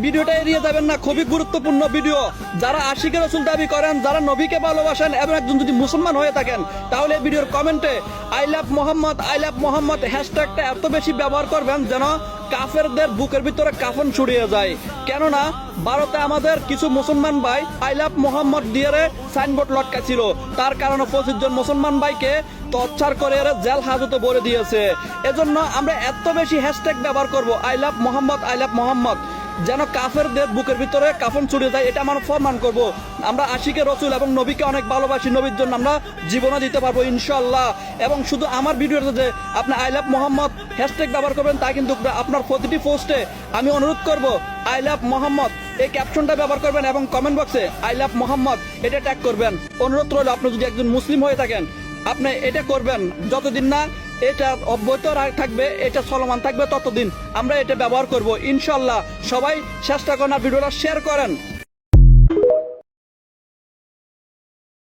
ভিডিওটা এড়িয়ে যাবেন না, খুবই গুরুত্বপূর্ণ ভিডিও। যারা আশিকে রাসূল দাবি করেন, যারা নবীকে ভালোবাসেন এবং একজন যদি মুসলমান হয়ে থাকেন, তাহলে এই ভিডিওর কমেন্টে আই লাভ মোহাম্মদ হ্যাশট্যাগটা এত বেশি ব্যবহার করবেন যেন কাফেরদের বুকের ভিতরে কাফন ছড়িয়ে যায়। কেননা ভারতে আমাদের কিছু মুসলমান ভাই আই লাভ মোহাম্মদ দিয়ে সাইনবোর্ড লটকাছিল, তার কারণে 25 জন মুসলমান ভাইকে টর্চার করে জেল হাজতে ভরে দিয়েছে। এজন্য আমরা এত বেশি হ্যাশট্যাগ ব্যবহার করব আই লাভ মোহাম্মদ যেন কাফেরদের বুকের ভিতরে কাফন ছড়িয়ে যায়। এটা আমরা প্রমাণ করব আমরা আশিকে রসুল এবং নবীকে অনেক ভালোবাসি, নবীর জন্য আমরা জীবনও দিতে পারবো ইনশাআল্লাহ। এবং শুধু আমার ভিডিওতে যে আপনি আই লাভ মোহাম্মদ হ্যাশট্যাগ ব্যবহার করবেন তা কিন্তু আপনার প্রতিটি পোস্টে আমি অনুরোধ করব আই লাভ মোহাম্মদ এই ক্যাপশনটা ব্যবহার করবেন এবং কমেন্ট বক্সে আই লাভ মোহাম্মদ এটা ট্যাগ করবেন। অনুরোধ রইল, আপনি যদি একজন মুসলিম হয়ে থাকেন আপনি এটা করবেন। যতদিন না এটা অব্যাহত থাকবে, এটা চলমান থাকবে, ততদিন আমরা এটা ব্যবহার করব ইনশাআল্লাহ। সবাই চেষ্টা করেন আর ভিডিওটা শেয়ার করেন।